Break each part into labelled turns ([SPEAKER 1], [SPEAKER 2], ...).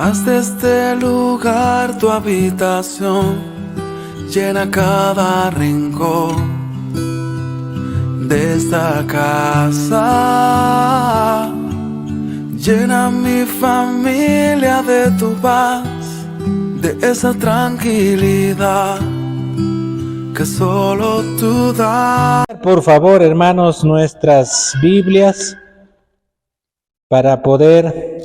[SPEAKER 1] Haz de este lugar tu habitación, llena cada rincón de esta casa. Llena mi familia de tu paz, de esa tranquilidad que solo tú das.
[SPEAKER 2] Por favor, hermanos, nuestras Biblias para poder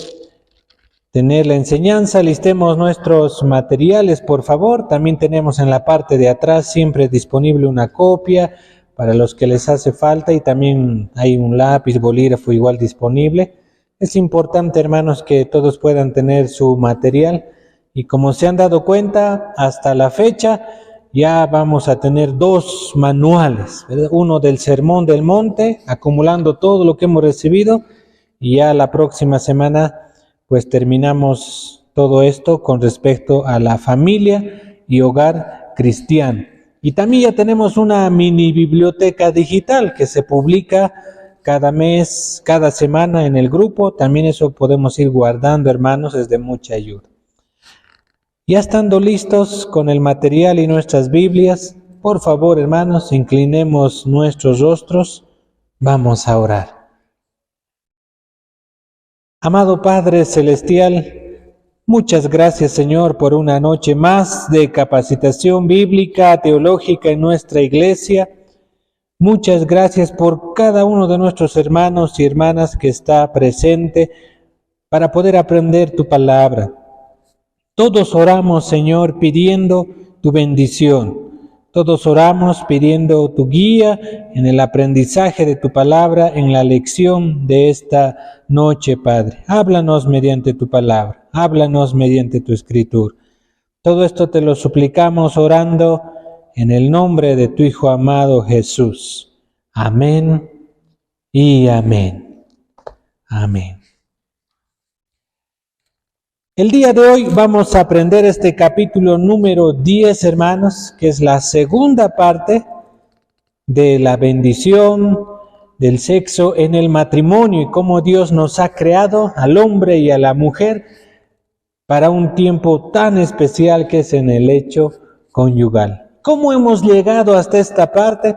[SPEAKER 2] tener la enseñanza. Listemos nuestros materiales, por favor. También tenemos en la parte de atrás siempre disponible una copia para los que les hace falta, y también hay un lápiz, bolígrafo igual disponible. Es importante, hermanos, que todos puedan tener su material, y como se han dado cuenta, hasta la fecha ya vamos a tener 2 manuales, ¿verdad? Uno del Sermón del Monte, acumulando todo lo que hemos recibido, y ya la próxima semana pues terminamos todo esto con respecto a la familia y hogar cristiano. Y también ya tenemos una mini biblioteca digital que se publica cada mes, cada semana en el grupo. También eso podemos ir guardando, hermanos, es de mucha ayuda. Ya estando listos con el material y nuestras Biblias, por favor, hermanos, inclinemos nuestros rostros, vamos a orar. Amado Padre Celestial, muchas gracias, Señor, por una noche más de capacitación bíblica, teológica en nuestra iglesia. Muchas gracias por cada uno de nuestros hermanos y hermanas que está presente para poder aprender tu palabra. Todos oramos, Señor, pidiendo tu bendición. Todos oramos pidiendo tu guía en el aprendizaje de tu palabra, en la lección de esta noche, Padre. Háblanos mediante tu palabra, háblanos mediante tu escritura. Todo esto te lo suplicamos orando en el nombre de tu Hijo amado Jesús. Amén y amén. Amén. El día de hoy vamos a aprender este capítulo número 10, hermanos, que es la segunda parte de la bendición del sexo en el matrimonio y cómo Dios nos ha creado al hombre y a la mujer para un tiempo tan especial que es en el hecho conyugal. ¿Cómo hemos llegado hasta esta parte?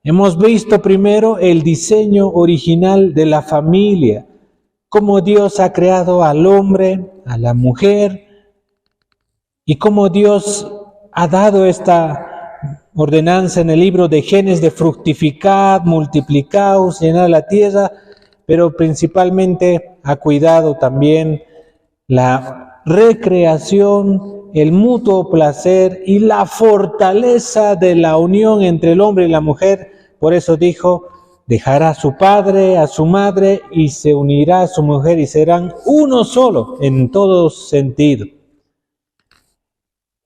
[SPEAKER 2] Hemos visto primero el diseño original de la familia, cómo Dios ha creado al hombre, a la mujer, y cómo Dios ha dado esta ordenanza en el libro de Génesis de fructificad, multiplicaos, llenar la tierra, pero principalmente ha cuidado también la recreación, el mutuo placer y la fortaleza de la unión entre el hombre y la mujer. Por eso dijo: dejará a su padre, a su madre, y se unirá a su mujer, y serán uno solo en todo sentido.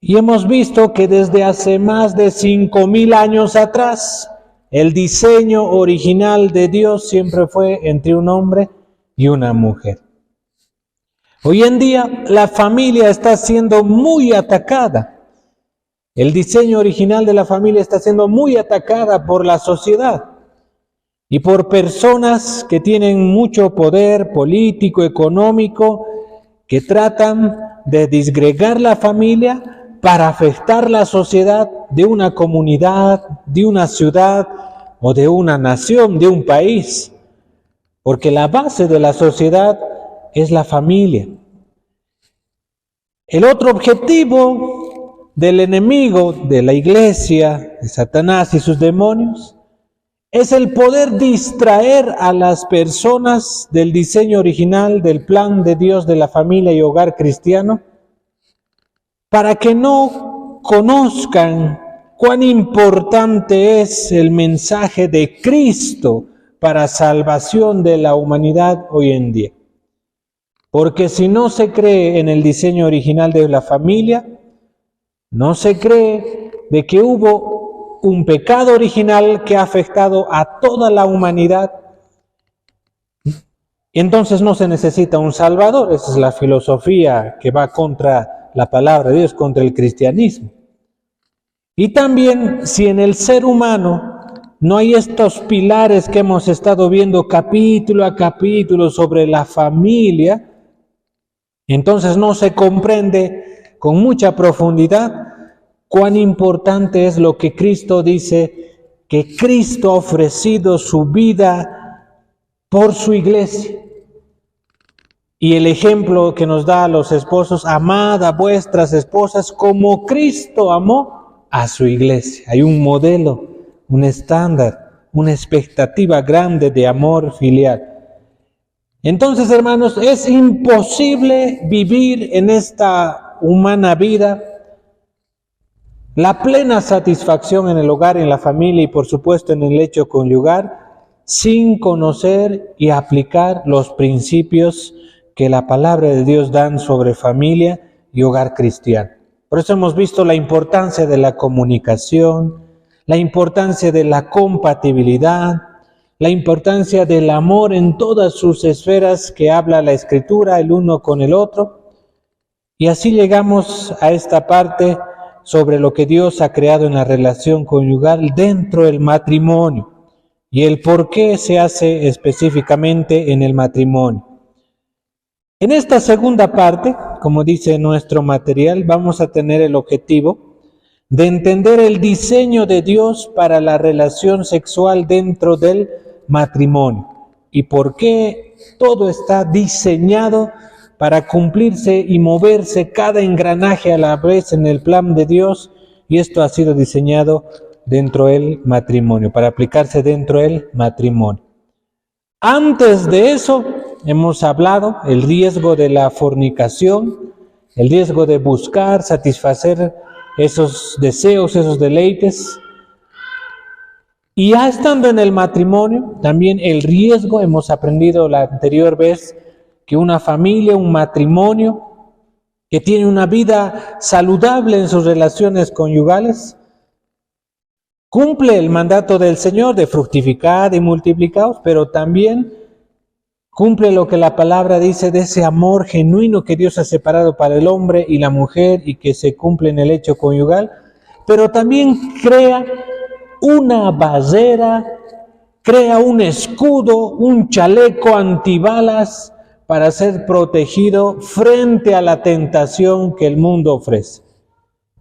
[SPEAKER 2] Y hemos visto que desde hace más de 5,000 años atrás, el diseño original de Dios siempre fue entre un hombre y una mujer. Hoy en día la familia está siendo muy atacada. El diseño original de la familia está siendo muy atacada por la sociedad y por personas que tienen mucho poder político, económico, que tratan de disgregar la familia para afectar la sociedad de una comunidad, de una ciudad o de una nación, de un país. Porque la base de la sociedad es la familia. El otro objetivo del enemigo de la iglesia, de Satanás y sus demonios, es el poder distraer a las personas del diseño original, del plan de Dios de la familia y hogar cristiano, para que no conozcan cuán importante es el mensaje de Cristo para salvación de la humanidad hoy en día. Porque si no se cree en el diseño original de la familia, no se cree de que hubo un pecado original que ha afectado a toda la humanidad, entonces no se necesita un Salvador. Esa es la filosofía que va contra la palabra de Dios, contra el cristianismo. Y también, si en el ser humano no hay estos pilares que hemos estado viendo capítulo a capítulo sobre la familia, Entonces no se comprende con mucha profundidad cuán importante es lo que Cristo dice, que Cristo ha ofrecido su vida por su iglesia. Y el ejemplo que nos da a los esposos: amad a vuestras esposas como Cristo amó a su iglesia. Hay un modelo, un estándar, una expectativa grande de amor filial. Entonces, hermanos, es imposible vivir en esta humana vida la plena satisfacción en el hogar, en la familia y por supuesto en el hecho conyugal, sin conocer y aplicar los principios que la palabra de Dios dan sobre familia y hogar cristiano. Por eso hemos visto la importancia de la comunicación, la importancia de la compatibilidad, la importancia del amor en todas sus esferas que habla la Escritura, el uno con el otro. Y así llegamos a esta parte sobre lo que Dios ha creado en la relación conyugal dentro del matrimonio y el por qué se hace específicamente en el matrimonio. En esta segunda parte, como dice nuestro material, vamos a tener el objetivo de entender el diseño de Dios para la relación sexual dentro del matrimonio y por qué todo está diseñado para cumplirse y moverse cada engranaje a la vez en el plan de Dios, y esto ha sido diseñado dentro del matrimonio, para aplicarse dentro del matrimonio. Antes de eso, hemos hablado el riesgo de la fornicación, el riesgo de buscar satisfacer esos deseos, esos deleites. Y ya estando en el matrimonio, también el riesgo, hemos aprendido la anterior vez, que una familia, un matrimonio, que tiene una vida saludable en sus relaciones conyugales, cumple el mandato del Señor de fructificar y multiplicaos, pero también cumple lo que la palabra dice de ese amor genuino que Dios ha separado para el hombre y la mujer y que se cumple en el hecho conyugal, pero también crea una barrera, crea un escudo, un chaleco antibalas para ser protegido frente a la tentación que el mundo ofrece.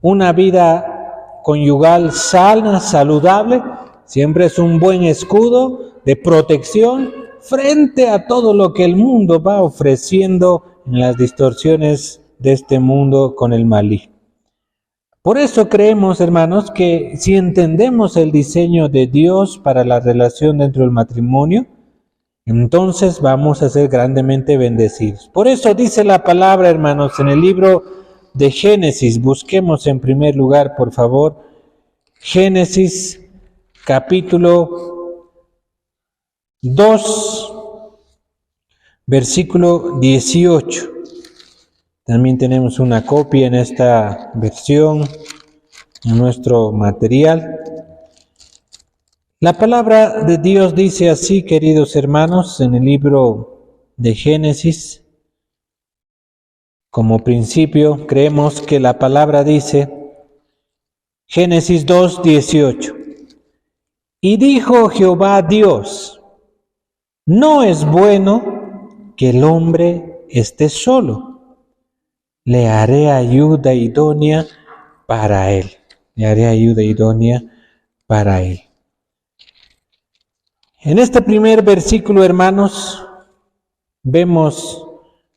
[SPEAKER 2] Una vida conyugal sana, saludable, siempre es un buen escudo de protección frente a todo lo que el mundo va ofreciendo en las distorsiones de este mundo con el maligno. Por eso creemos, hermanos, que si entendemos el diseño de Dios para la relación dentro del matrimonio, entonces vamos a ser grandemente bendecidos. Por eso dice la palabra, hermanos, en el libro de Génesis, busquemos en primer lugar, por favor, Génesis capítulo 2, versículo 18. También tenemos una copia en esta versión, en nuestro material. La palabra de Dios dice así, queridos hermanos, en el libro de Génesis. Como principio, creemos que la palabra dice, Génesis 2, 18. Y dijo Jehová Dios, no es bueno que el hombre esté solo, le haré ayuda idónea para él. Le haré ayuda idónea para él. En este primer versículo, hermanos, vemos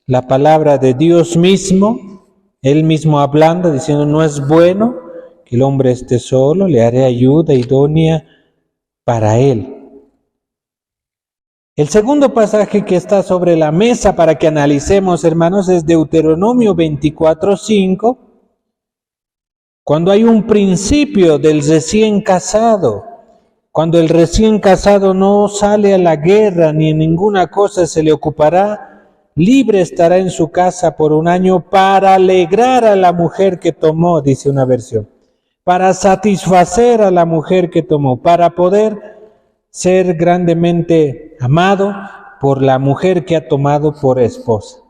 [SPEAKER 2] la palabra de Dios mismo, Él mismo hablando, diciendo, no es bueno que el hombre esté solo, le haré ayuda idónea para él. El segundo pasaje que está sobre la mesa para que analicemos, hermanos, es Deuteronomio 24:5, cuando hay un principio del recién casado. Cuando el recién casado no sale a la guerra ni en ninguna cosa se le ocupará, libre estará en su casa por 1 año para alegrar a la mujer que tomó, dice una versión, para satisfacer a la mujer que tomó, para poder ser grandemente amado por la mujer que ha tomado por esposa.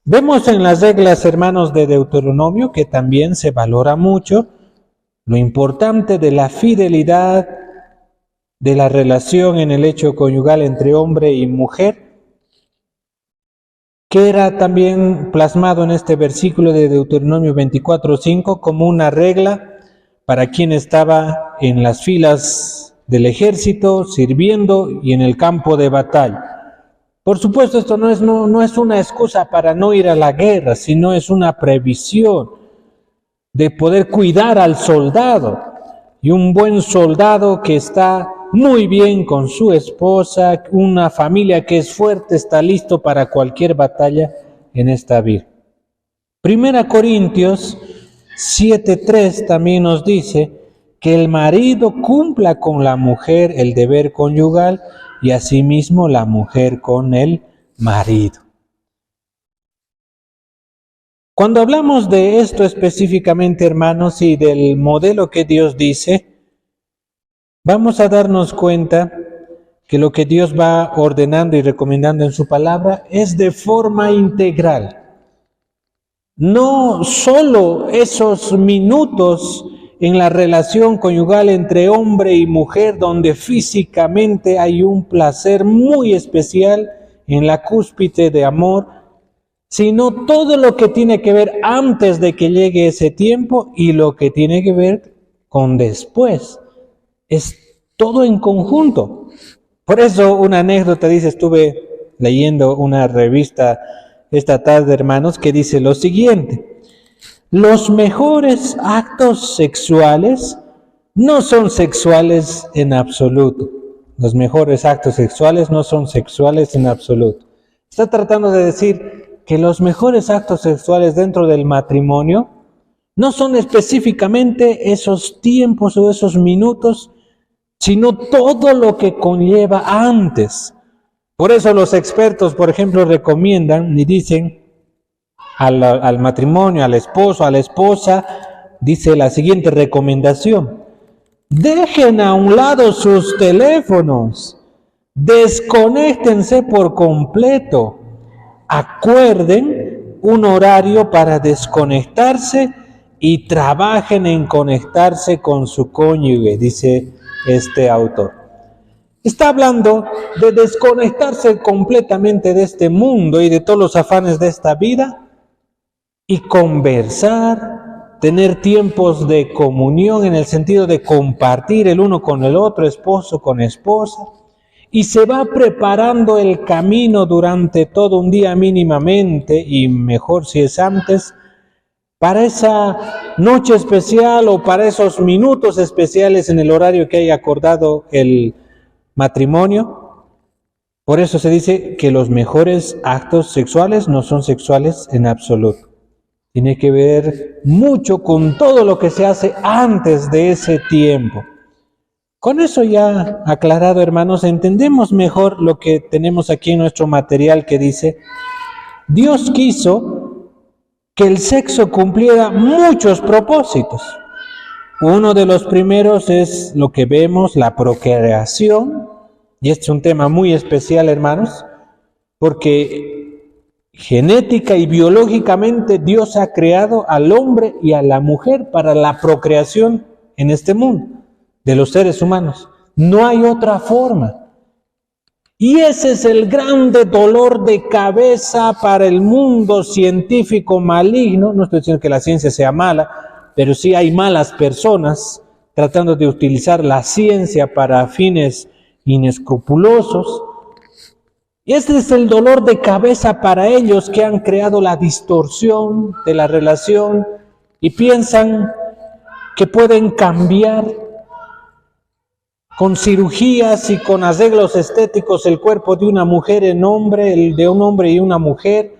[SPEAKER 2] Vemos en las reglas, hermanos, de Deuteronomio que también se valora mucho lo importante de la fidelidad de la relación en el hecho conyugal entre hombre y mujer. que era también plasmado en este versículo de Deuteronomio 24:5 como una regla para quien estaba en las filas del ejército, sirviendo y en el campo de batalla. Por supuesto, esto no es una excusa para no ir a la guerra, sino es una previsión de poder cuidar al soldado. Y un buen soldado que está muy bien con su esposa, una familia que es fuerte, está listo para cualquier batalla en esta vida. 1 Corintios 7:3 también nos dice que el marido cumpla con la mujer el deber conyugal y asimismo la mujer con el marido. Cuando hablamos de esto específicamente, hermanos, y del modelo que Dios dice, vamos a darnos cuenta que lo que Dios va ordenando y recomendando en su palabra es de forma integral. No solo esos minutos en la relación conyugal entre hombre y mujer, donde físicamente hay un placer muy especial en la cúspide de amor, sino todo lo que tiene que ver antes de que llegue ese tiempo y lo que tiene que ver con después. Es todo en conjunto. Por eso una anécdota dice, estuve leyendo una revista esta tarde, hermanos, que dice lo siguiente: los mejores actos sexuales no son sexuales en absoluto. Los mejores actos sexuales no son sexuales en absoluto. Está tratando de decir que los mejores actos sexuales dentro del matrimonio no son específicamente esos tiempos o esos minutos, sino todo lo que conlleva antes. Por eso los expertos, por ejemplo, recomiendan y dicen al matrimonio, al esposo, a la esposa, dice la siguiente recomendación: dejen a un lado sus teléfonos, desconéctense por completo, acuerden un horario para desconectarse y trabajen en conectarse con su cónyuge, dice este autor. Está hablando de desconectarse completamente de este mundo y de todos los afanes de esta vida y conversar, tener tiempos de comunión en el sentido de compartir el uno con el otro, esposo con esposa, y se va preparando el camino durante todo un día mínimamente, y mejor si es antes, para esa noche especial o para esos minutos especiales en el horario que haya acordado el matrimonio. Por eso se dice que los mejores actos sexuales no son sexuales en absoluto. Tiene que ver mucho con todo lo que se hace antes de ese tiempo. Con eso ya aclarado, hermanos, entendemos mejor lo que tenemos aquí en nuestro material, que dice: Dios quiso que el sexo cumpliera muchos propósitos. Uno de los primeros es lo que vemos, la procreación, y este es un tema muy especial, hermanos, porque genética y biológicamente Dios ha creado al hombre y a la mujer para la procreación en este mundo de los seres humanos. No hay otra forma. Y ese es el grande dolor de cabeza para el mundo científico maligno. No estoy diciendo que la ciencia sea mala, pero sí hay malas personas tratando de utilizar la ciencia para fines inescrupulosos. Y este es el dolor de cabeza para ellos, que han creado la distorsión de la relación y piensan que pueden cambiar con cirugías y con arreglos estéticos el cuerpo de una mujer en hombre, el de un hombre y una mujer,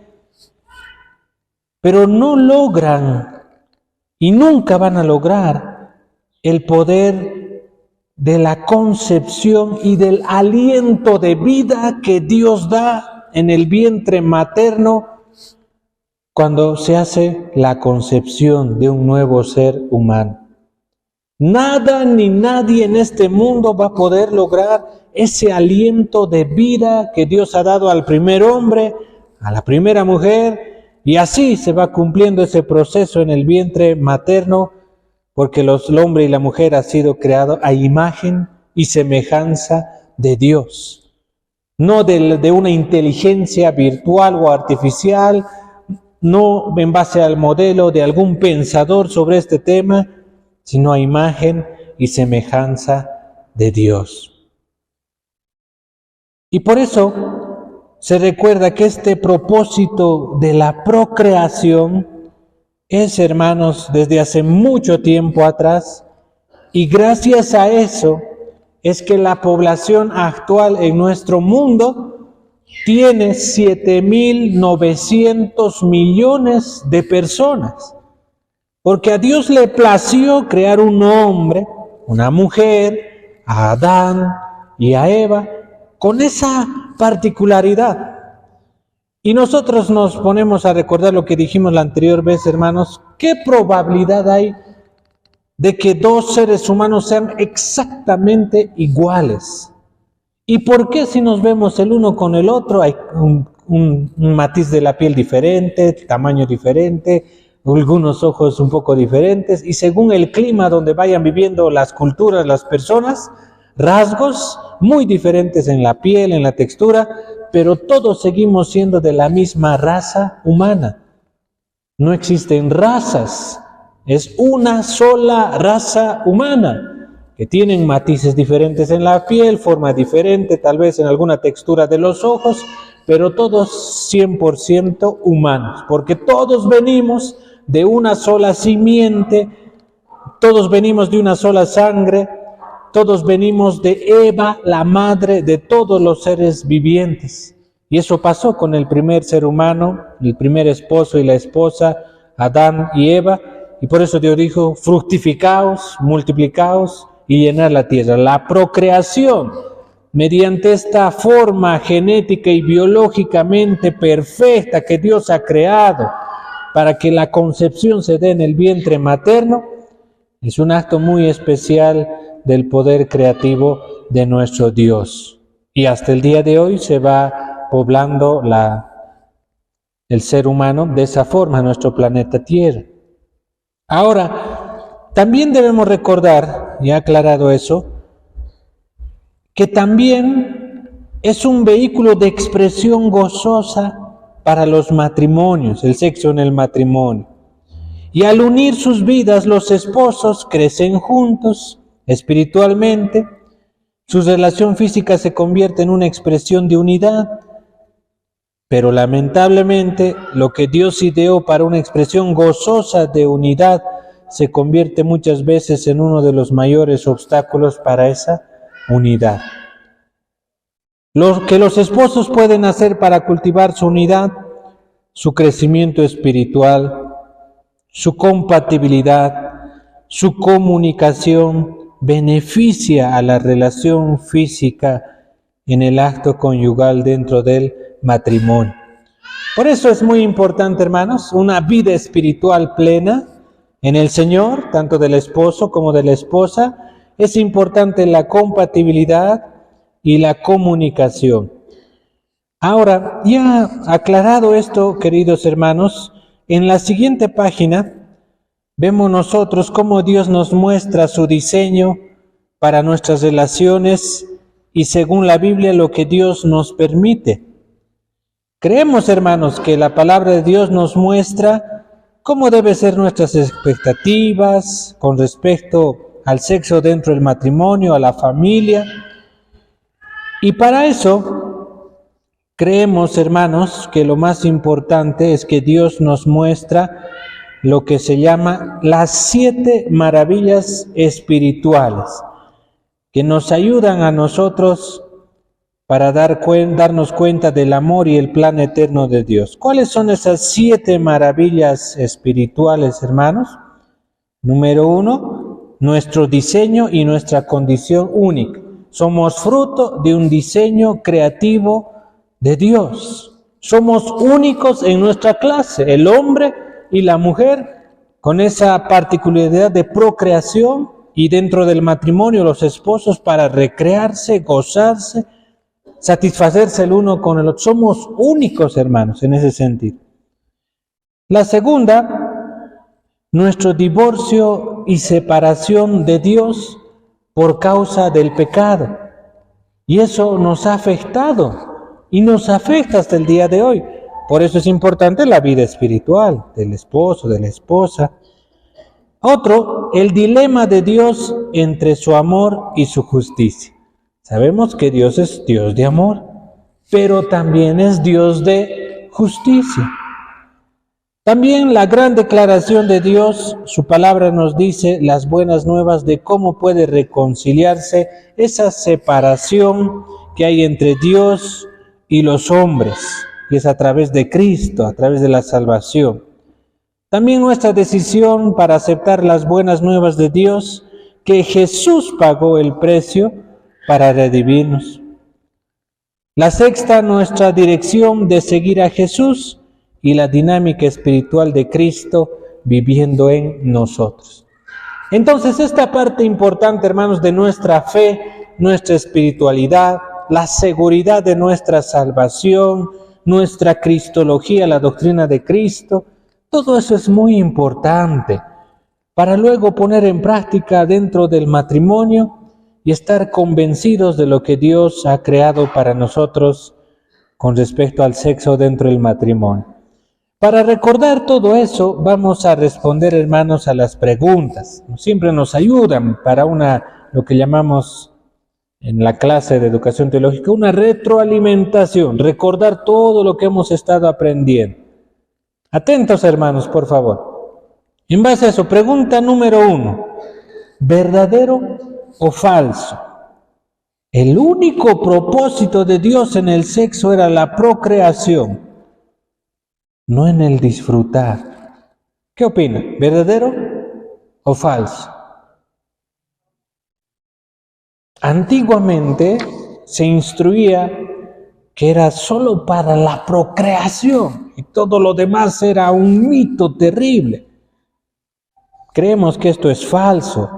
[SPEAKER 2] pero no logran y nunca van a lograr el poder de la concepción y del aliento de vida que Dios da en el vientre materno cuando se hace la concepción de un nuevo ser humano. Nada ni nadie en este mundo va a poder lograr ese aliento de vida que Dios ha dado al primer hombre, a la primera mujer, y así se va cumpliendo ese proceso en el vientre materno, porque el hombre y la mujer han sido creados a imagen y semejanza de Dios. no de una inteligencia virtual o artificial, no en base al modelo de algún pensador sobre este tema, sino a imagen y semejanza de Dios. Y por eso se recuerda que este propósito de la procreación es, hermanos, desde hace mucho tiempo atrás, y gracias a eso es que la población actual en nuestro mundo tiene 7.900 millones de personas, porque a Dios le plació crear un hombre, una mujer, a Adán y a Eva, con esa particularidad. Y nosotros nos ponemos a recordar lo que dijimos la anterior vez, hermanos. ¿Qué probabilidad hay de que dos seres humanos sean exactamente iguales? ¿Y por qué si nos vemos el uno con el otro hay un matiz de la piel diferente, tamaño diferente, algunos ojos un poco diferentes, y según el clima donde vayan viviendo las culturas, las personas, rasgos muy diferentes en la piel, en la textura, pero todos seguimos siendo de la misma raza humana? No existen razas, es una sola raza humana, que tienen matices diferentes en la piel, forma diferente, tal vez en alguna textura de los ojos, pero todos 100% humanos, porque todos venimos de una sola simiente, todos venimos de una sola sangre, todos venimos de Eva, la madre de todos los seres vivientes. Y eso pasó con el primer ser humano, el primer esposo y la esposa, Adán y Eva, y por eso Dios dijo, fructificaos, multiplicaos y llenad la tierra. La procreación, mediante esta forma genética y biológicamente perfecta que Dios ha creado para que la concepción se dé en el vientre materno, es un acto muy especial del poder creativo de nuestro Dios. Y hasta el día de hoy se va poblando el ser humano de esa forma, nuestro planeta Tierra. Ahora, también debemos recordar, ya aclarado eso, que también es un vehículo de expresión gozosa para los matrimonios, el sexo en el matrimonio. Y al unir sus vidas, los esposos crecen juntos espiritualmente, su relación física se convierte en una expresión de unidad, pero lamentablemente lo que Dios ideó para una expresión gozosa de unidad se convierte muchas veces en uno de los mayores obstáculos para esa unidad. Lo que los esposos pueden hacer para cultivar su unidad, su crecimiento espiritual, su compatibilidad, su comunicación, beneficia a la relación física en el acto conyugal dentro del matrimonio. Por eso es muy importante, hermanos, una vida espiritual plena en el Señor, tanto del esposo como de la esposa. Es importante la compatibilidad y la comunicación. Ahora, ya aclarado esto, queridos hermanos, en la siguiente página vemos nosotros cómo Dios nos muestra su diseño para nuestras relaciones y según la Biblia lo que Dios nos permite. Creemos, hermanos, que la palabra de Dios nos muestra cómo deben ser nuestras expectativas con respecto al sexo dentro del matrimonio, a la familia. Y para eso creemos, hermanos, que lo más importante es que Dios nos muestra lo que se llama las 7 maravillas espirituales, que nos ayudan a nosotros para darnos cuenta del amor y el plan eterno de Dios. ¿Cuáles son esas 7 maravillas espirituales, hermanos? Número 1, nuestro diseño y nuestra condición única. Somos fruto de un diseño creativo de Dios. Somos únicos en nuestra clase, el hombre y la mujer, con esa particularidad de procreación, y dentro del matrimonio los esposos para recrearse, gozarse, satisfacerse el uno con el otro. Somos únicos, hermanos, en ese sentido. La segunda, nuestro divorcio y separación de Dios por causa del pecado. Y eso nos ha afectado y nos afecta hasta el día de hoy. Por eso es importante la vida espiritual del esposo, de la esposa. Otro, el dilema de Dios entre su amor y su justicia. Sabemos que Dios es Dios de amor, pero también es Dios de justicia. También la gran declaración de Dios, su palabra nos dice las buenas nuevas de cómo puede reconciliarse esa separación que hay entre Dios y los hombres, y es a través de Cristo, a través de la salvación. También nuestra decisión para aceptar las buenas nuevas de Dios, que Jesús pagó el precio para redimirnos. La sexta, nuestra dirección de seguir a Jesús y la dinámica espiritual de Cristo viviendo en nosotros. Entonces, esta parte importante, hermanos, de nuestra fe, nuestra espiritualidad, la seguridad de nuestra salvación, nuestra cristología, la doctrina de Cristo, todo eso es muy importante para luego poner en práctica dentro del matrimonio y estar convencidos de lo que Dios ha creado para nosotros con respecto al sexo dentro del matrimonio. Para recordar todo eso, vamos a responder, hermanos, a las preguntas. Siempre nos ayudan para lo que llamamos en la clase de educación teológica, una retroalimentación, recordar todo lo que hemos estado aprendiendo. Atentos, hermanos, por favor. En base a eso, pregunta número 1. ¿Verdadero o falso? El único propósito de Dios en el sexo era la procreación, no en el disfrutar. ¿Qué opina? ¿Verdadero o falso? Antiguamente se instruía que era solo para la procreación y todo lo demás era un mito terrible. Creemos que esto es falso,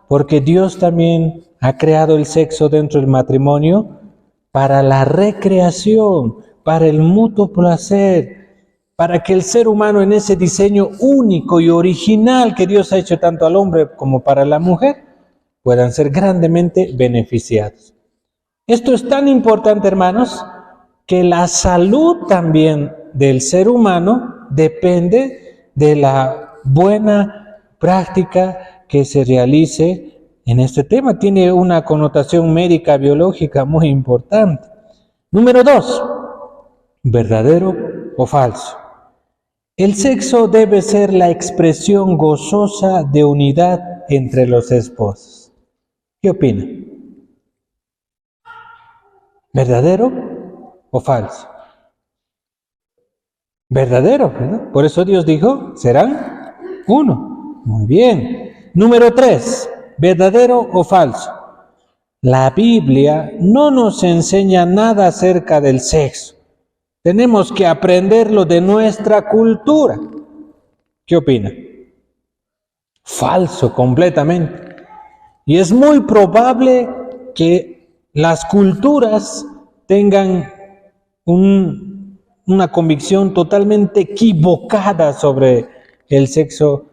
[SPEAKER 2] porque Dios también ha creado el sexo dentro del matrimonio para la recreación, para el mutuo placer, para que el ser humano en ese diseño único y original que Dios ha hecho tanto al hombre como para la mujer, puedan ser grandemente beneficiados. Esto es tan importante, hermanos, que la salud también del ser humano depende de la buena práctica que se realice en este tema. Tiene una connotación médica, biológica muy importante. Número 2, ¿verdadero o falso? El sexo debe ser la expresión gozosa de unidad entre los esposos. ¿Qué opina? ¿Verdadero o falso? Verdadero, ¿verdad? Por eso Dios dijo, serán uno. Muy bien. Número 3, ¿verdadero o falso? La Biblia no nos enseña nada acerca del sexo. Tenemos que aprenderlo de nuestra cultura. ¿Qué opina? Falso, completamente. Y es muy probable que las culturas tengan una convicción totalmente equivocada sobre el sexo.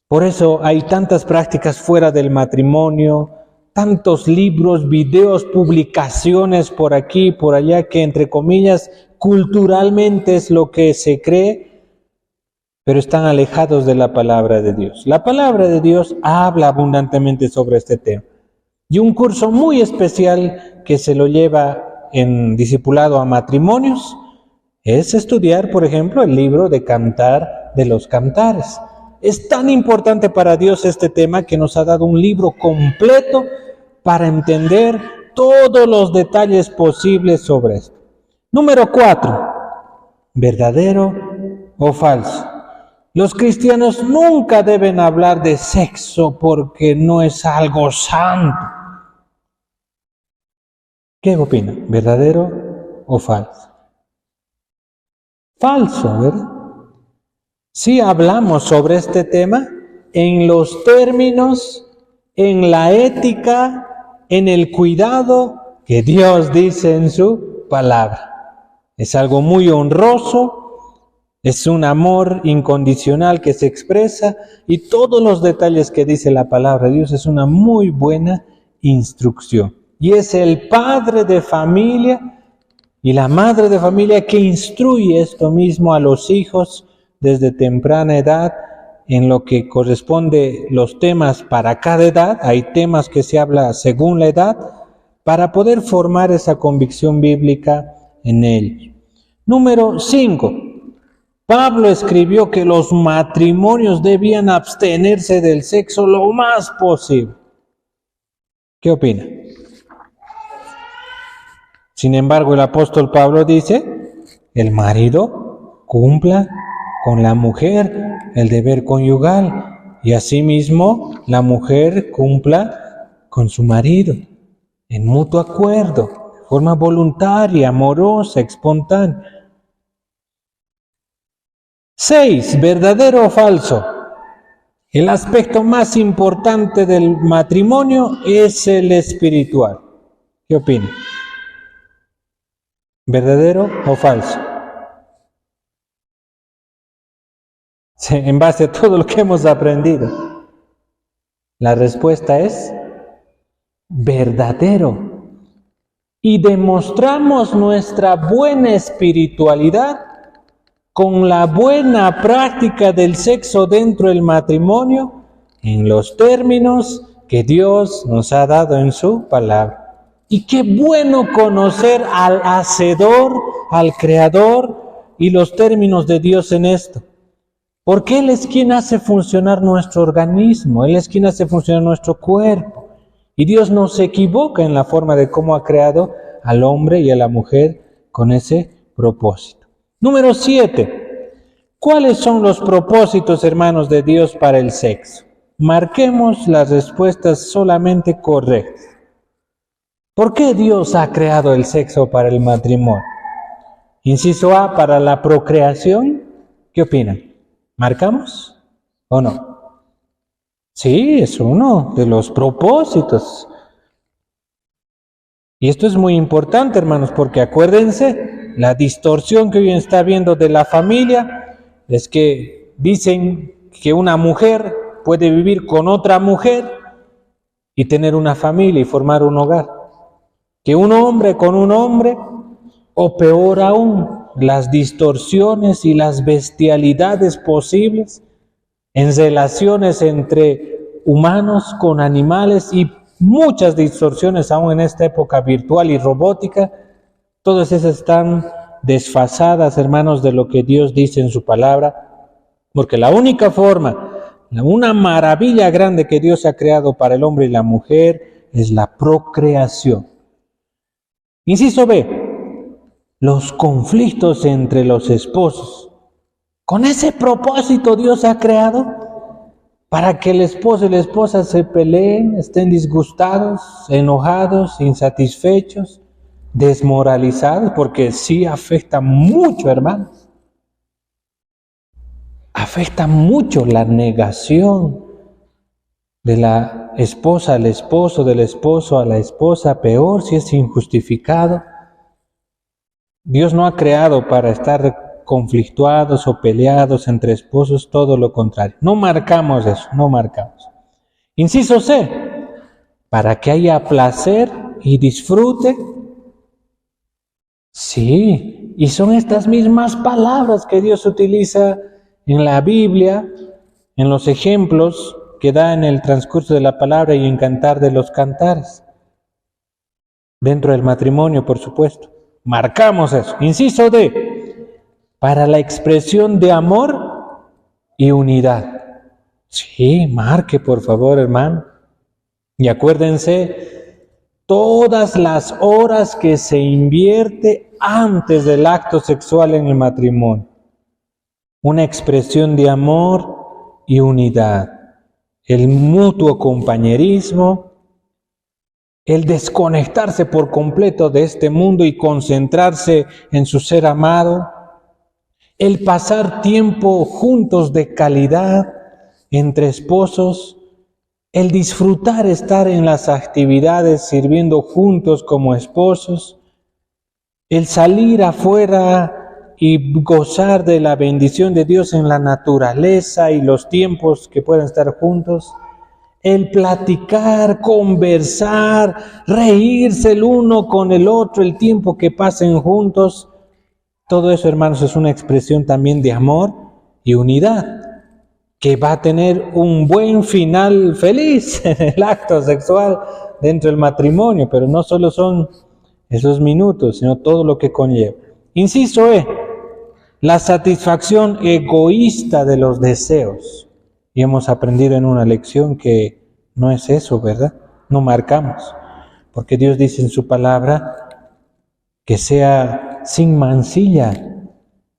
[SPEAKER 2] Por eso hay tantas prácticas fuera del matrimonio, tantos libros, videos, publicaciones por aquí, por allá, que entre comillas, culturalmente es lo que se cree, pero están alejados de la palabra de Dios. La palabra de Dios habla abundantemente sobre este tema. Y un curso muy especial que se lo lleva en discipulado a matrimonios es estudiar, por ejemplo, el libro de Cantar de los Cantares. Es tan importante para Dios este tema que nos ha dado un libro completo para entender todos los detalles posibles sobre esto. Número 4, ¿verdadero o falso? Los cristianos nunca deben hablar de sexo porque no es algo santo. ¿Qué opina? ¿Verdadero o falso? Falso, ¿verdad? Sí hablamos sobre este tema en los términos, en la ética, en el cuidado que Dios dice en su palabra. Es algo muy honroso, es un amor incondicional que se expresa y todos los detalles que dice la palabra de Dios es una muy buena instrucción. Y es el padre de familia y la madre de familia que instruye esto mismo a los hijos desde temprana edad en lo que corresponde los temas para cada edad. Hay temas que se habla según la edad para poder formar esa convicción bíblica en ellos. Número 5. Pablo escribió que los matrimonios debían abstenerse del sexo lo más posible. ¿Qué opina? Sin embargo, el apóstol Pablo dice, el marido cumpla con la mujer el deber conyugal y asimismo la mujer cumpla con su marido en mutuo acuerdo, de forma voluntaria, amorosa, espontánea. 6. ¿Verdadero o falso? El aspecto más importante del matrimonio es el espiritual. ¿Qué opina? ¿Verdadero o falso? Sí, en base a todo lo que hemos aprendido. La respuesta es verdadero. Y demostramos nuestra buena espiritualidad con la buena práctica del sexo dentro del matrimonio en los términos que Dios nos ha dado en su palabra. Y qué bueno conocer al Hacedor, al Creador y los términos de Dios en esto. Porque Él es quien hace funcionar nuestro organismo, Él es quien hace funcionar nuestro cuerpo. Y Dios no se equivoca en la forma de cómo ha creado al hombre y a la mujer con ese propósito. Número 7. ¿Cuáles son los propósitos, hermanos, de Dios para el sexo? Marquemos las respuestas solamente correctas. ¿Por qué Dios ha creado el sexo para el matrimonio? Inciso A, para la procreación. ¿Qué opinan? ¿Marcamos o no? Sí, es uno de los propósitos. Y esto es muy importante, hermanos, porque acuérdense, la distorsión que hoy está habiendo de la familia es que dicen que una mujer puede vivir con otra mujer y tener una familia y formar un hogar. Que un hombre con un hombre, o peor aún, las distorsiones y las bestialidades posibles en relaciones entre humanos con animales y muchas distorsiones aún en esta época virtual y robótica, todas esas están desfasadas, hermanos, de lo que Dios dice en su palabra, porque la única forma, una maravilla grande que Dios ha creado para el hombre y la mujer es la procreación. Inciso B, los conflictos entre los esposos. Con ese propósito Dios ha creado para que el esposo y la esposa se peleen, estén disgustados, enojados, insatisfechos, desmoralizados, porque sí afecta mucho, hermanos. Afecta mucho la negación de la esposa al esposo, del esposo a la esposa, peor si es injustificado. Dios no ha creado para estar conflictuados o peleados entre esposos, todo lo contrario. No marcamos eso, no marcamos. Inciso C, para que haya placer y disfrute. Sí, y son estas mismas palabras que Dios utiliza en la Biblia, en los ejemplos que da en el transcurso de la palabra y en Cantar de los Cantares. Dentro del matrimonio, por supuesto. Marcamos eso. Inciso D, para la expresión de amor y unidad. Sí, marque por favor, hermano. Y acuérdense, todas las horas que se invierte antes del acto sexual en el matrimonio. Una expresión de amor y unidad. El mutuo compañerismo, el desconectarse por completo de este mundo y concentrarse en su ser amado, el pasar tiempo juntos de calidad entre esposos, el disfrutar estar en las actividades sirviendo juntos como esposos, el salir afuera y gozar de la bendición de Dios en la naturaleza y los tiempos que puedan estar juntos, el platicar, conversar, reírse el uno con el otro, el tiempo que pasen juntos, todo eso, hermanos, es una expresión también de amor y unidad, que va a tener un buen final feliz en el acto sexual dentro del matrimonio, pero no solo son esos minutos, sino todo lo que conlleva. Inciso E, la satisfacción egoísta de los deseos. Y hemos aprendido en una lección que no es eso, ¿verdad? No marcamos, porque Dios dice en su palabra que sea sin mancilla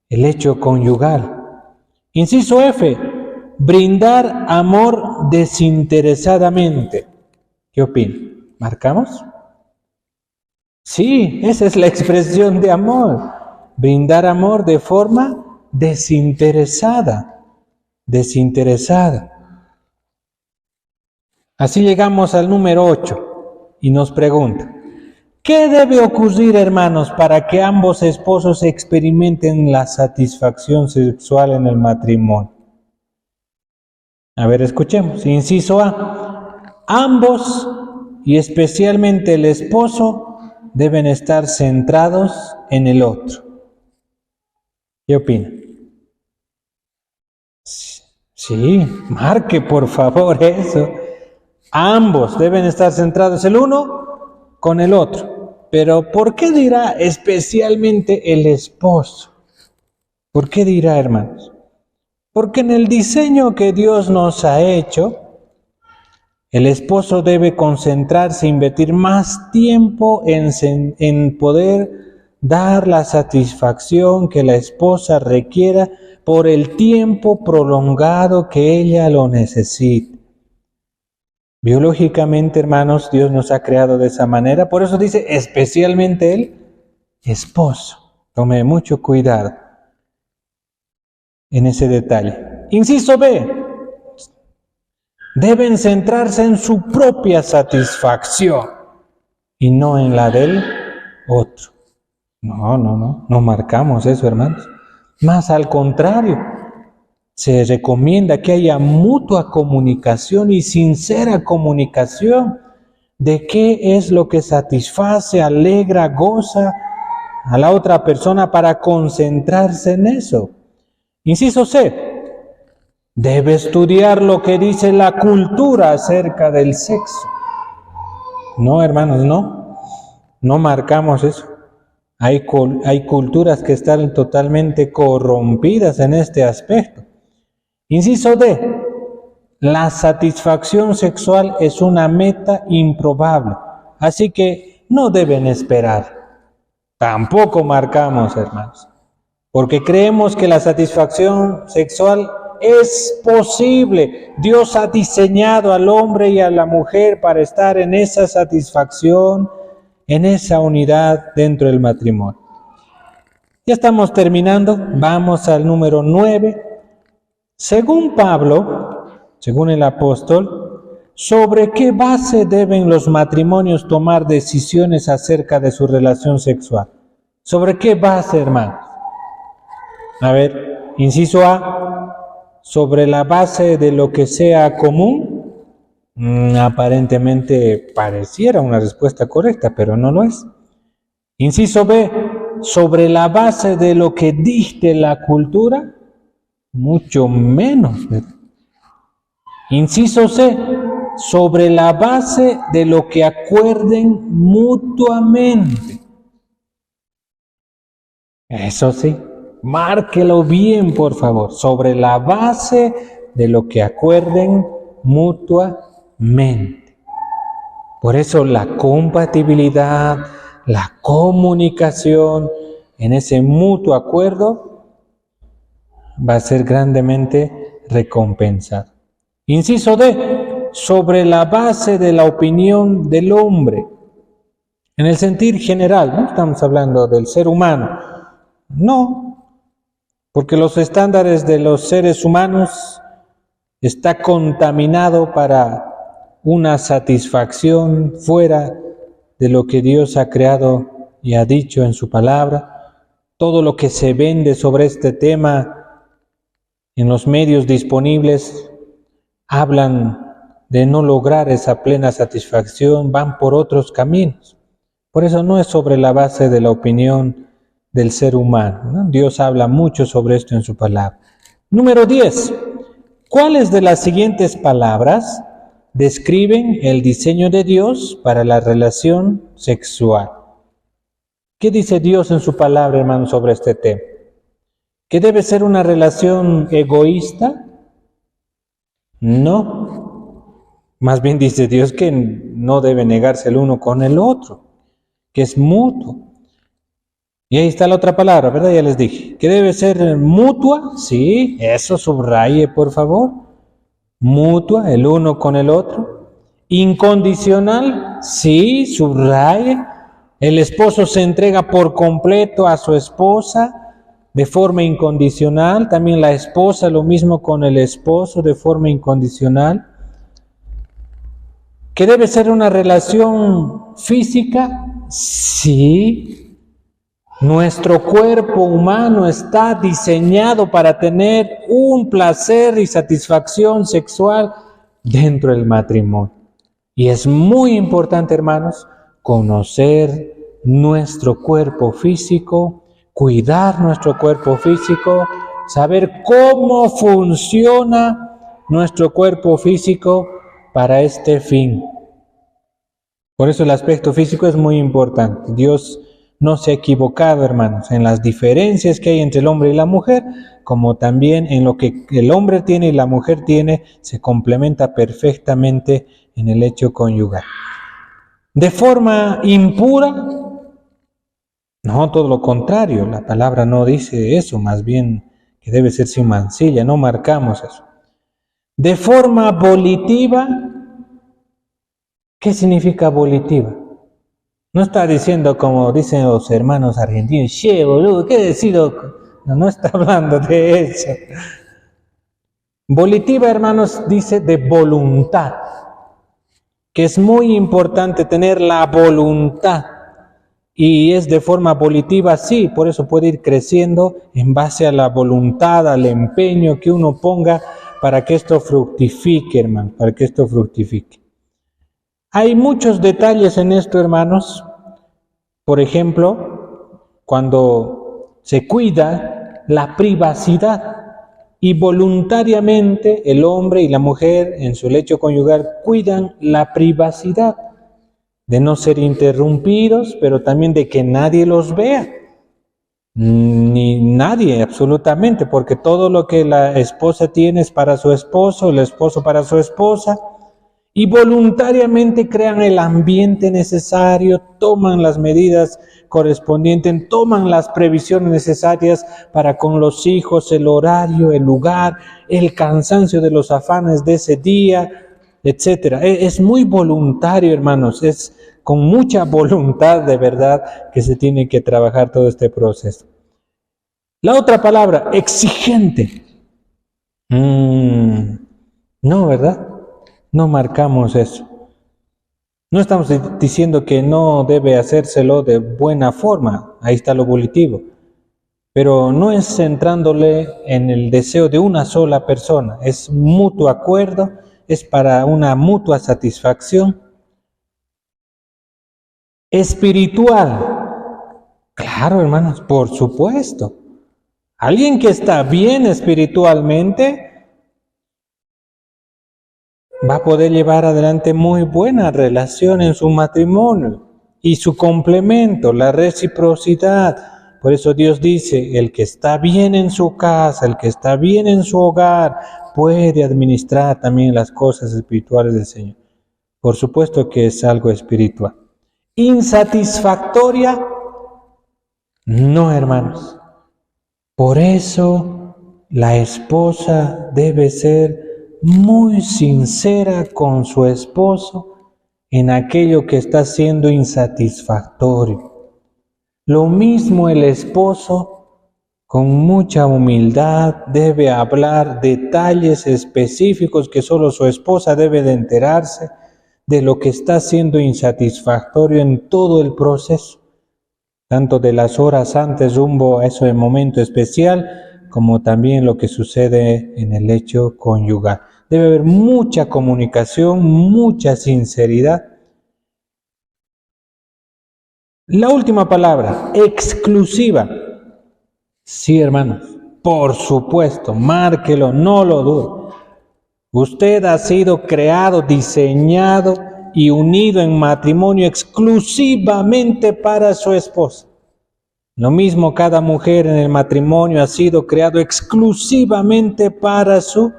[SPEAKER 2] el hecho conyugal. Inciso F, brindar amor desinteresadamente. ¿Qué opina? ¿Marcamos? Sí, esa es la expresión de amor. Brindar amor de forma desinteresada. Así llegamos al número 8 y nos pregunta, ¿qué debe ocurrir, hermanos, para que ambos esposos experimenten la satisfacción sexual en el matrimonio? A ver, escuchemos. Inciso A, ambos y especialmente el esposo deben estar centrados en el otro. ¿Qué opina? Sí, marque por favor eso. Ambos deben estar centrados el uno con el otro. Pero ¿por qué dirá especialmente el esposo? ¿Por qué dirá, hermanos? Porque en el diseño que Dios nos ha hecho, el esposo debe concentrarse, invertir más tiempo en poder dar la satisfacción que la esposa requiera por el tiempo prolongado que ella lo necesita. Biológicamente, hermanos, Dios nos ha creado de esa manera, por eso dice especialmente el esposo. Tome mucho cuidado en ese detalle. Inciso B, deben centrarse en su propia satisfacción y no en la del otro. No marcamos eso, hermanos. Más al contrario, se recomienda que haya mutua comunicación y sincera comunicación de qué es lo que satisface, alegra, goza a la otra persona para concentrarse en eso. Inciso C, debe estudiar lo que dice la cultura acerca del sexo. No, hermanos, no marcamos eso. Hay culturas que están totalmente corrompidas en este aspecto. Inciso D, la satisfacción sexual es una meta improbable, así que no deben esperar. Tampoco marcamos, hermanos, porque creemos que la satisfacción sexual es posible. Dios ha diseñado al hombre y a la mujer para estar en esa satisfacción, en esa unidad dentro del matrimonio. Ya estamos terminando, vamos al número 9. Según Pablo, según el apóstol, ¿sobre qué base deben los matrimonios tomar decisiones acerca de su relación sexual? ¿Sobre qué base, hermanos? A ver, inciso A, ¿sobre la base de lo que sea común? Aparentemente pareciera una respuesta correcta, pero no lo es. Inciso B, ¿sobre la base de lo que dicte la cultura? Mucho menos, ¿verdad? Inciso C, sobre la base de lo que acuerden mutuamente. Eso sí, márquelo bien, por favor, sobre la base de lo que acuerden mutuamente. Por eso la compatibilidad, la comunicación en ese mutuo acuerdo va a ser grandemente recompensado. Inciso D, sobre la base de la opinión del hombre. En el sentido general, no estamos hablando del ser humano. No, porque los estándares de los seres humanos está contaminado para una satisfacción fuera de lo que Dios ha creado y ha dicho en su palabra. Todo lo que se vende sobre este tema en los medios disponibles hablan de no lograr esa plena satisfacción, van por otros caminos. Por eso no es sobre la base de la opinión del ser humano, ¿no? Dios habla mucho sobre esto en su palabra. Número 10. ¿Cuáles de las siguientes palabras describen el diseño de Dios para la relación sexual? ¿Qué dice Dios en su palabra, hermanos, sobre este tema? ¿Que debe ser una relación egoísta? No. Más bien dice Dios que no debe negarse el uno con el otro, que es mutuo. Y ahí está la otra palabra, ¿verdad? Ya les dije. ¿Que debe ser mutua? Sí, eso subraye, por favor. Mutua, el uno con el otro. Incondicional, sí, subraye. El esposo se entrega por completo a su esposa de forma incondicional. También la esposa, lo mismo con el esposo, de forma incondicional. ¿Que debe ser una relación física? Sí. Nuestro cuerpo humano está diseñado para tener un placer y satisfacción sexual dentro del matrimonio. Y es muy importante, hermanos, conocer nuestro cuerpo físico, cuidar nuestro cuerpo físico, saber cómo funciona nuestro cuerpo físico para este fin. Por eso el aspecto físico es muy importante. Dios no se ha equivocado, hermanos, en las diferencias que hay entre el hombre y la mujer, como también en lo que el hombre tiene y la mujer tiene, se complementa perfectamente en el hecho conyugal. De forma impura, no, todo lo contrario, la palabra no dice eso, más bien que debe ser sin mancilla, no marcamos eso. De forma volitiva, ¿qué significa volitiva? No está diciendo como dicen los hermanos argentinos, che, boludo, ¿qué decir? No está hablando de eso. Volitiva, hermanos, dice de voluntad, que es muy importante tener la voluntad. Y es de forma volitiva, sí, por eso puede ir creciendo en base a la voluntad, al empeño que uno ponga para que esto fructifique, hermano, para que esto fructifique. Hay muchos detalles en esto, hermanos. Por ejemplo, cuando se cuida la privacidad y voluntariamente el hombre y la mujer en su lecho conyugal cuidan la privacidad de no ser interrumpidos, pero también de que nadie los vea. Ni nadie, absolutamente, porque todo lo que la esposa tiene es para su esposo, el esposo para su esposa. Y voluntariamente crean el ambiente necesario, toman las medidas correspondientes, toman las previsiones necesarias para con los hijos, el horario, el lugar, el cansancio de los afanes de ese día, etc. Es muy voluntario, hermanos, es con mucha voluntad de verdad que se tiene que trabajar todo este proceso. La otra palabra, exigente. No, ¿verdad? No marcamos eso. No estamos diciendo que no debe hacérselo de buena forma, ahí está lo volitivo, pero no es centrándole en el deseo de una sola persona, es mutuo acuerdo, es para una mutua satisfacción. Espiritual, claro, hermanos, por supuesto. Alguien que está bien espiritualmente va a poder llevar adelante muy buena relación en su matrimonio y su complemento, la reciprocidad. Por eso Dios dice, el que está bien en su casa, el que está bien en su hogar, puede administrar también las cosas espirituales del Señor. Por supuesto que es algo espiritual. Insatisfactoria, no, hermanos. Por eso la esposa debe ser muy sincera con su esposo en aquello que está siendo insatisfactorio. Lo mismo el esposo, con mucha humildad, debe hablar detalles específicos que solo su esposa debe de enterarse de lo que está siendo insatisfactorio en todo el proceso, tanto de las horas antes rumbo a ese momento especial, como también lo que sucede en el lecho conyugal. Debe haber mucha comunicación, mucha sinceridad. La última palabra, exclusiva. Sí, hermanos, por supuesto, márquelo, no lo dude. Usted ha sido creado, diseñado y unido en matrimonio exclusivamente para su esposa. Lo mismo, cada mujer en el matrimonio ha sido creado exclusivamente para su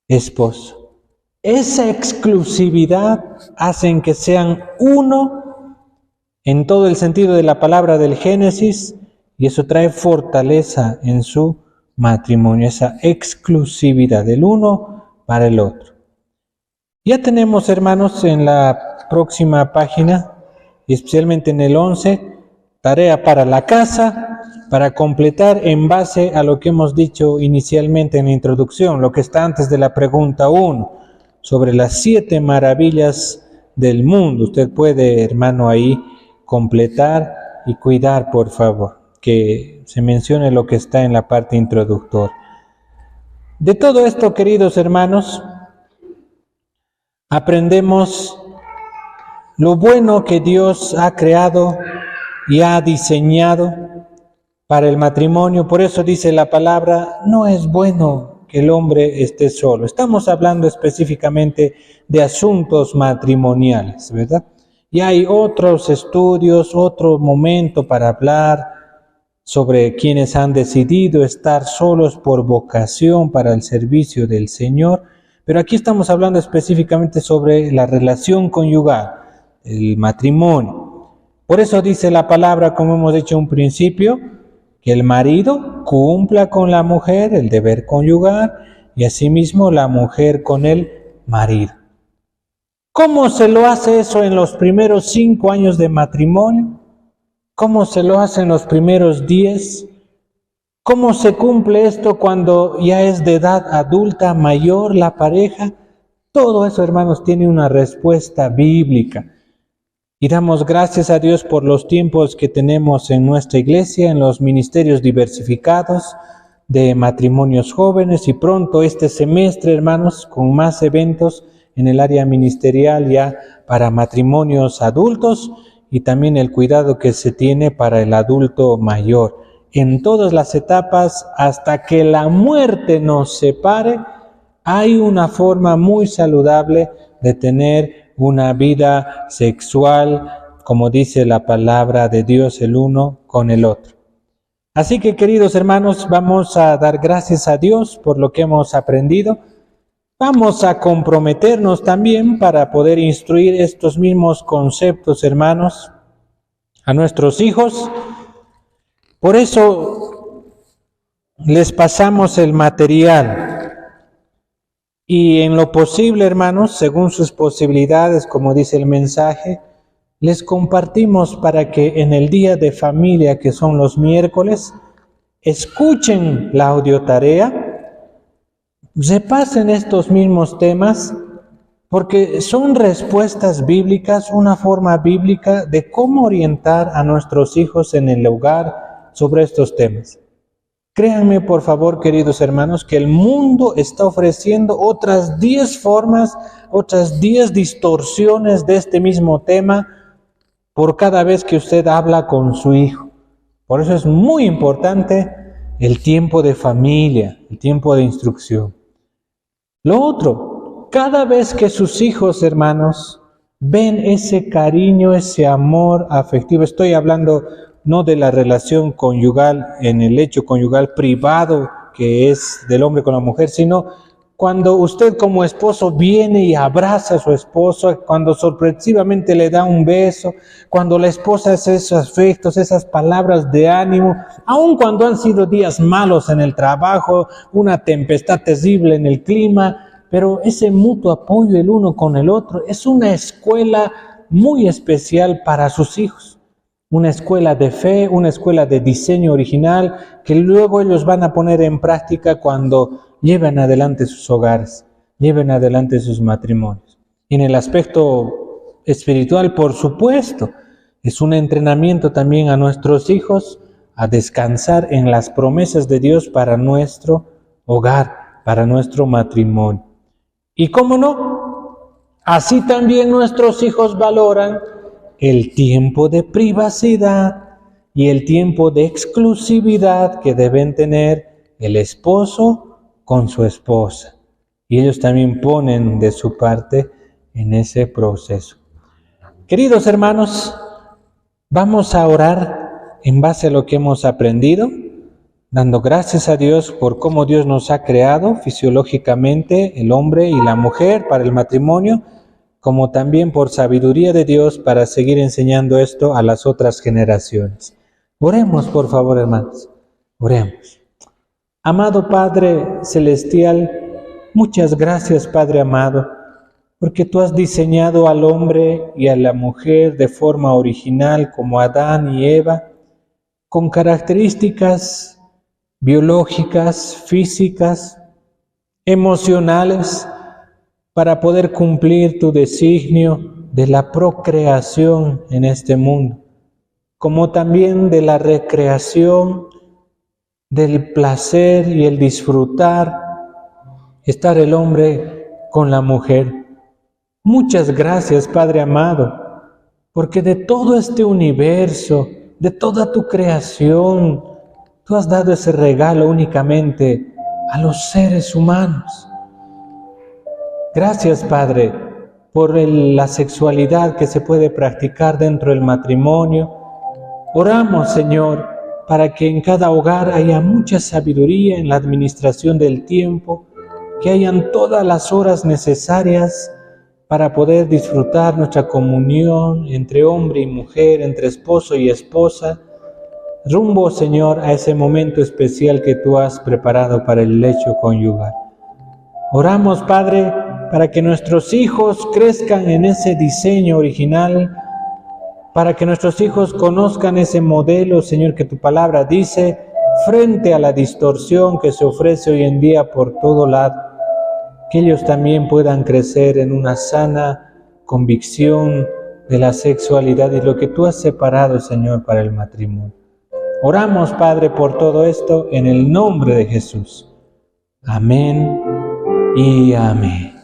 [SPEAKER 2] esposo. Esa exclusividad hace que sean uno en todo el sentido de la palabra del Génesis, y eso trae fortaleza en su matrimonio, esa exclusividad del uno para el otro. Ya tenemos, hermanos, en la próxima página, especialmente en el 11, tarea para la casa, para completar en base a lo que hemos dicho inicialmente en la introducción, lo que está antes de la pregunta 1, sobre las 7 maravillas del mundo. Usted puede, hermano, ahí completar y cuidar, por favor, que se mencione lo que está en la parte introductoria. De todo esto, queridos hermanos, aprendemos lo bueno que Dios ha creado y ha diseñado para el matrimonio. Por eso dice la palabra, no es bueno que el hombre esté solo. Estamos hablando específicamente de asuntos matrimoniales, ¿verdad? Y hay otros estudios, otro momento para hablar sobre quienes han decidido estar solos por vocación para el servicio del Señor. Pero aquí estamos hablando específicamente sobre la relación conyugal, el matrimonio. Por eso dice la palabra, como hemos dicho en un principio, que el marido cumpla con la mujer el deber conyugal y asimismo la mujer con el marido. ¿Cómo se lo hace eso en los primeros 5 años de matrimonio? ¿Cómo se lo hace en los primeros 10? ¿Cómo se cumple esto cuando ya es de edad adulta, mayor la pareja? Todo eso, hermanos, tiene una respuesta bíblica. Y damos gracias a Dios por los tiempos que tenemos en nuestra iglesia, en los ministerios diversificados de matrimonios jóvenes, y pronto este semestre, hermanos, con más eventos en el área ministerial ya para matrimonios adultos, y también el cuidado que se tiene para el adulto mayor. En todas las etapas, hasta que la muerte nos separe, hay una forma muy saludable de tener una vida sexual, como dice la palabra de Dios, el uno con el otro. Así que, queridos hermanos, vamos a dar gracias a Dios por lo que hemos aprendido. Vamos a comprometernos también para poder instruir estos mismos conceptos, hermanos, a nuestros hijos. Por eso les pasamos el material. Y en lo posible, hermanos, según sus posibilidades, como dice el mensaje, les compartimos para que en el día de familia, que son los miércoles, escuchen la audiotarea, repasen estos mismos temas, porque son respuestas bíblicas, una forma bíblica de cómo orientar a nuestros hijos en el hogar sobre estos temas. Créanme, por favor, queridos hermanos, que el mundo está ofreciendo otras 10 formas, otras 10 distorsiones de este mismo tema por cada vez que usted habla con su hijo. Por eso es muy importante el tiempo de familia, el tiempo de instrucción. Lo otro, cada vez que sus hijos, hermanos, ven ese cariño, ese amor afectivo, estoy hablando no de la relación conyugal, en el hecho conyugal privado que es del hombre con la mujer, sino cuando usted como esposo viene y abraza a su esposo, cuando sorpresivamente le da un beso, cuando la esposa hace esos afectos, esas palabras de ánimo, aun cuando han sido días malos en el trabajo, una tempestad terrible en el clima, pero ese mutuo apoyo el uno con el otro es una escuela muy especial para sus hijos. Una escuela de fe, una escuela de diseño original que luego ellos van a poner en práctica cuando lleven adelante sus hogares, lleven adelante sus matrimonios. Y en el aspecto espiritual, por supuesto, es un entrenamiento también a nuestros hijos a descansar en las promesas de Dios para nuestro hogar, para nuestro matrimonio. Y cómo no, así también nuestros hijos valoran el tiempo de privacidad y el tiempo de exclusividad que deben tener el esposo con su esposa. Y ellos también ponen de su parte en ese proceso. Queridos hermanos, vamos a orar en base a lo que hemos aprendido, dando gracias a Dios por cómo Dios nos ha creado fisiológicamente, el hombre y la mujer para el matrimonio, como también por sabiduría de Dios para seguir enseñando esto a las otras generaciones. Oremos, por favor, hermanos, oremos. Amado Padre Celestial, muchas gracias, Padre amado, porque tú has diseñado al hombre y a la mujer de forma original como Adán y Eva, con características biológicas, físicas, emocionales, para poder cumplir tu designio de la procreación en este mundo, como también de la recreación, del placer y el disfrutar, estar el hombre con la mujer. Muchas gracias, Padre amado, porque de todo este universo, de toda tu creación, tú has dado ese regalo únicamente a los seres humanos. Gracias, Padre, por la sexualidad que se puede practicar dentro del matrimonio. Oramos, Señor, para que en cada hogar haya mucha sabiduría en la administración del tiempo, que hayan todas las horas necesarias para poder disfrutar nuestra comunión entre hombre y mujer, entre esposo y esposa, rumbo, Señor, a ese momento especial que tú has preparado para el lecho conyugal. Oramos, Padre, para que nuestros hijos crezcan en ese diseño original, para que nuestros hijos conozcan ese modelo, Señor, que tu palabra dice, frente a la distorsión que se ofrece hoy en día por todo lado, que ellos también puedan crecer en una sana convicción de la sexualidad y lo que tú has separado, Señor, para el matrimonio. Oramos, Padre, por todo esto en el nombre de Jesús. Amén y amén.